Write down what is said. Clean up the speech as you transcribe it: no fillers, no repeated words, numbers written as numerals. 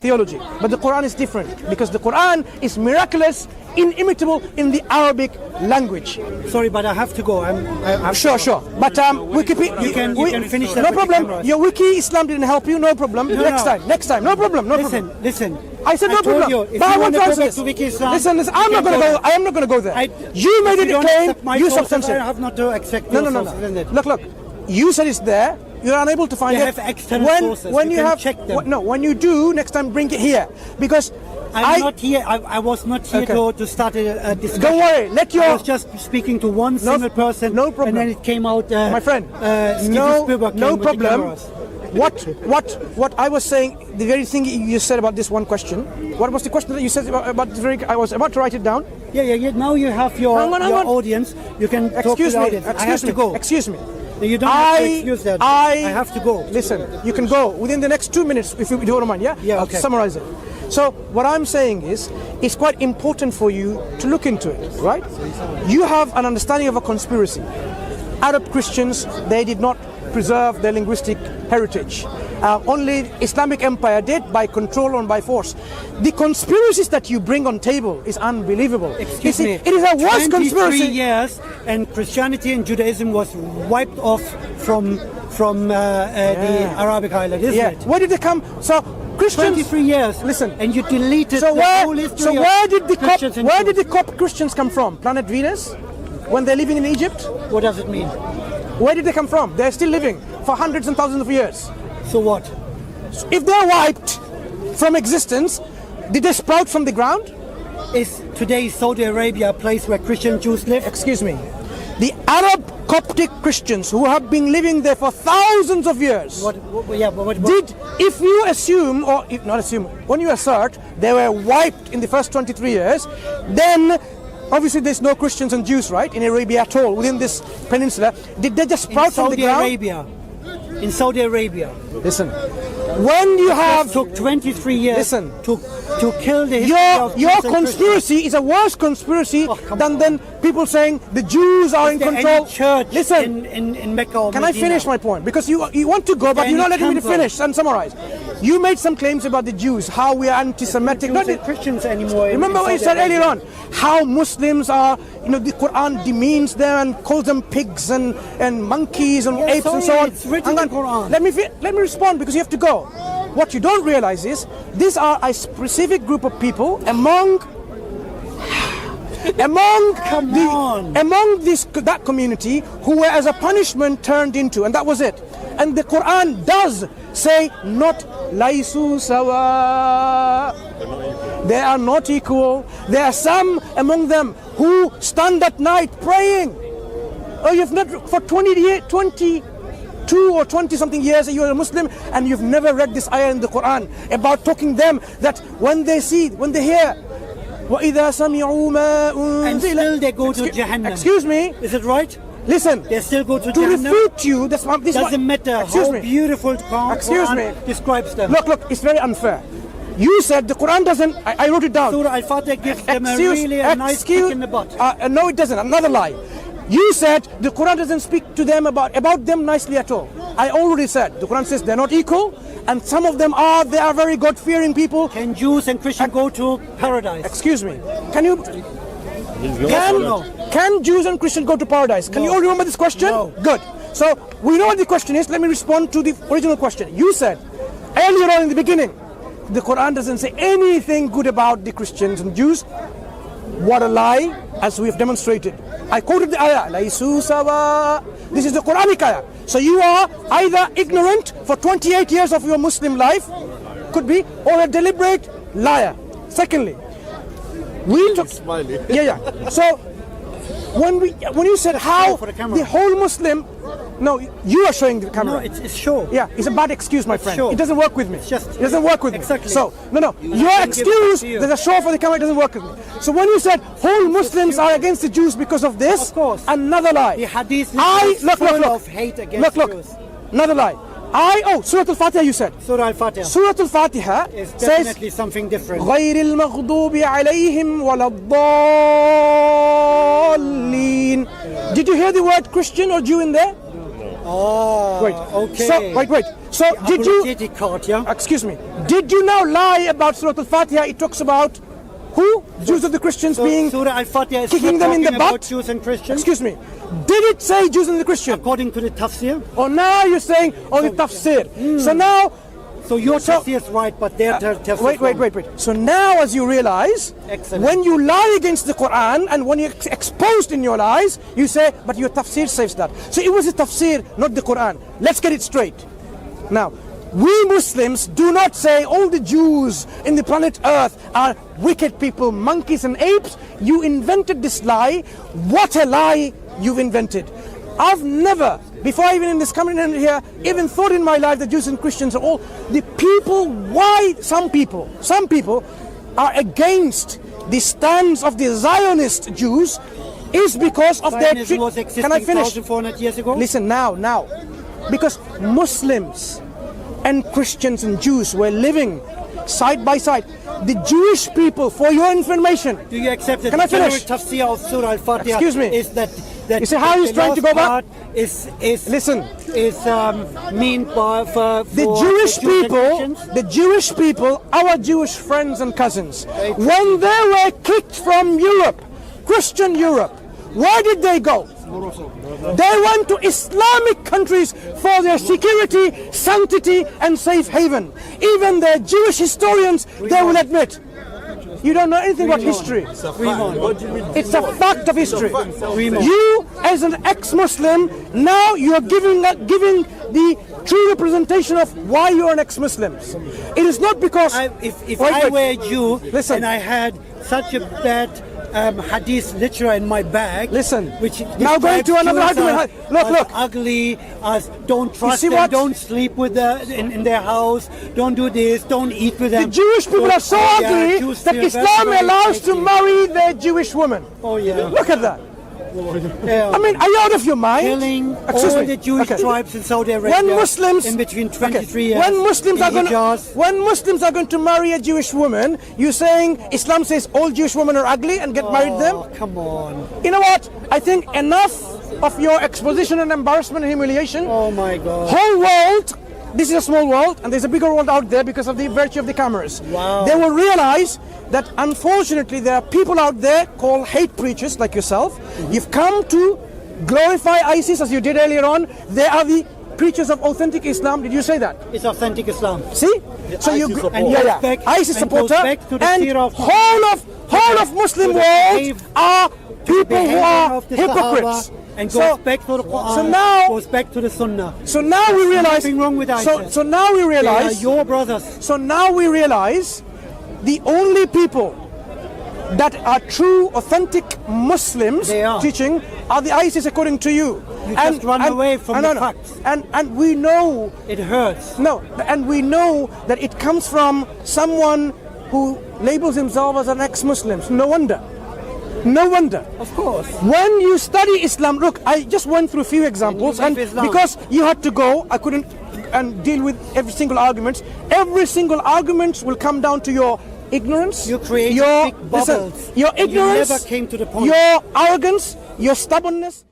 theology. But the Quran is different because the Quran is miraculous, inimitable in the Arabic language. Sorry, but I have to go. Sure. But Wikipedia, you can finish that. No problem. Your Wiki Islam didn't help you. No problem. Next time. No problem. Listen. I said no problem. But I want to answer this. Listen. I'm not going to go. I am not going to go there. You made it a claim. You substantiate. I have not to accept. No. Look. You said it's there. You're unable to find it. They have external sources. When you can have check them. when you do, next time bring it here because. I'm not here. I was not here to start a discussion. Don't worry. I was just speaking to one single person. No problem. And then it came out. My friend. No problem. What I was saying, the very thing you said about this one question. What was the question that you said about the very? I was about to write it down. Yeah. Now you have your audience. You can talk to the audience. I have to go. Excuse me. You don't have to excuse that. I have to go. Listen, you can go within the next 2 minutes if you don't mind. Yeah. Okay. I'll summarize it. So what I'm saying is, it's quite important for you to look into it, right? You have an understanding of a conspiracy. Arab Christians, they did not preserve their linguistic heritage. Only Islamic Empire did, by control and by force. The conspiracies that you bring on table is unbelievable. Excuse me. It is a worse conspiracy. 23 years and Christianity and Judaism was wiped off from the Arabic island, isn't it? Where did they come? So Christians, 23 years. Listen, and you deleted the whole history. So where did the Coptic Christians come from? Planet Venus? When they're living in Egypt? What does it mean? Where did they come from? They're still living for hundreds and thousands of years. So what? If they're wiped from existence, did they sprout from the ground? Is today Saudi Arabia a place where Christian Jews live? Excuse me. The Arab Coptic Christians who have been living there for thousands of years. If you assume, or if not assume, when you assert they were wiped in the first 23 years, then obviously there's no Christians and Jews, right, in Arabia at all, within this peninsula. Did they just sprout from the ground? In Saudi Arabia. Listen, when you have took 23 years to kill the your conspiracy is a worse conspiracy than people saying the Jews are in control. Church Listen, in Mecca or can I finish my point? Because you want to go, but you're not letting me to finish and summarize. You made some claims about the Jews, how we are anti-Semitic. Not the Christians anymore. Remember what you said earlier on? How Muslims are, the Quran demeans them and calls them pigs and monkeys and apes and so on. It's written in the Quran. Let me respond because you have to go. What you don't realize is these are a specific group of people among that community who were as a punishment turned into, and that was it. And the Quran does say not laisu sawa. They are not equal. There are some among them who stand at night praying. Oh, you've not for 22 or 20 something years you're a Muslim and you've never read this ayah in the Quran about talking them that when they hear وَإِذَا سَمِعُوا مَا أُنزِلَ, and still they go to Jahannam. Excuse me. Is it right? Listen. They still go to Jahannam. To refute you, this doesn't matter how beautiful the Quran describes them. Look, it's very unfair. You said the Quran doesn't. I wrote it down. Surah Al-Fatih gives them a nice kick in the butt. No, it doesn't. Another lie. You said the Quran doesn't speak to them about them nicely at all. I already said the Quran says they're not equal, and some of them they are very God-fearing people. Can Jews and Christians go to paradise? Excuse me. Can Jews and Christians go to paradise? Can you all remember this question? No. Good. So we know what the question is. Let me respond to the original question. You said earlier on in the beginning, the Quran doesn't say anything good about the Christians and Jews. What a lie, as we have demonstrated. I quoted the ayah, Laisu sawa. This is the Quranic ayah. So you are either ignorant for 28 years of your Muslim life, could be, or a deliberate liar. Secondly, we took... So when you said how the whole Muslim... No, you are showing the camera. No, it's show. Yeah, it's a bad excuse, my friend. It doesn't work with me. It doesn't work with me. Exactly. So, no. Your excuse, there's a show for the camera, it doesn't work with me. So when you said whole Muslims are against the Jews because of this, of course, another lie. The hadith is full of hate against Jews. Another lie. Surah Al-Fatiha you said. Surah Al-Fatiha. Surah Al-Fatiha is definitely something different. غَيْرِ الْمَغْضُوبِ عَلَيْهِمْ وَلَا الضَّالِّينَ. Did you hear the word Christian or Jew in there? Okay. So wait. So did you? Apologetic card, yeah? Excuse me. Did you now lie about Surah Al-Fatiha? It talks about who? Jews of the Christians being Surah Al-Fatiha is kicking not them in the talking about butt? Jews and Christians. Excuse me. Did it say Jews and the Christians? According to the tafsir. Or now you're saying the tafsir. So now. So your tafsir is right, but their tafsir is wrong. Wait. So now as you realize, Excellent. when you lie against the Quran and when you're exposed in your lies, you say, but your tafsir says that. So it was the tafsir, not the Quran. Let's get it straight. Now, we Muslims do not say all the Jews in the planet Earth are wicked people, monkeys and apes. You invented this lie. What a lie you've invented. I've never, before even in this coming here, even thought in my life that Jews and Christians are all the people. Why some people are against the stance of the Zionist Jews is because of their. Zionism was existing Can I finish? 1,400 years ago. Listen now, because Muslims and Christians and Jews were living side by side. The Jewish people, for your information. Do you accept that Can the I finish? general tafsir of Surah Al-Fatiha Excuse me. is that You see how he's the trying to last go back? part is Listen. mean for The Jewish people, our Jewish friends and cousins, when they were kicked from Europe, Christian Europe, where did they go? They went to Islamic countries for their security, sanctity and safe haven. Even the Jewish historians, they will admit. You don't know anything about history. It's a fact of history. You, as an ex-Muslim, now you are giving the true representation of why you are an ex-Muslim. It is not because if I were a Jew Listen. and I had such a bad hadith literature in my bag. Listen. Which Now going to another Jews argument. as Look. ugly, as don't trust see them, what? don't sleep with in their house, don't do this, don't eat with them. The Jewish people are so ugly Jews that feel Islam very allows to icky. marry their Jewish women. Oh yeah. Look at that. Yeah. I mean, are you out of your mind? Killing Excuse all me. the Jewish Okay. tribes in Saudi Arabia. When Muslims in between 23 okay. years. When Muslims in are going Hijaz. when Muslims are going to marry a Jewish woman, you're saying Islam says all Jewish women are ugly and get married them? Oh, come on. You know what? I think enough of your exposition and embarrassment and humiliation. Oh my God. Whole world, this is a small world and there's a bigger world out there because of the virtue of the cameras. Wow. They will realize that unfortunately there are people out there called hate preachers like yourself. You've come to glorify ISIS as you did earlier on. They are the preachers of authentic Islam. Did you say that? It's authentic Islam. See? So you ISIS supporter and whole of Muslim world are people who are hypocrites. And goes back to the Quran, goes back to the Sunnah. So now we realize. Nothing wrong with ISIS. So now we realize. They are your brothers. So now we realize the only people that are true, authentic Muslims teaching are the ISIS according to you. You just run away from the facts. And we know it hurts. No, and we know that it comes from someone who labels himself as an ex-Muslim. No wonder. No wonder. Of course. When you study Islam, look, I just went through a few examples, and because you had to go, I couldn't and deal with every single argument. Every single argument will come down to your ignorance. You create big bubbles. Your ignorance. You never came to the point. Your arrogance, your stubbornness.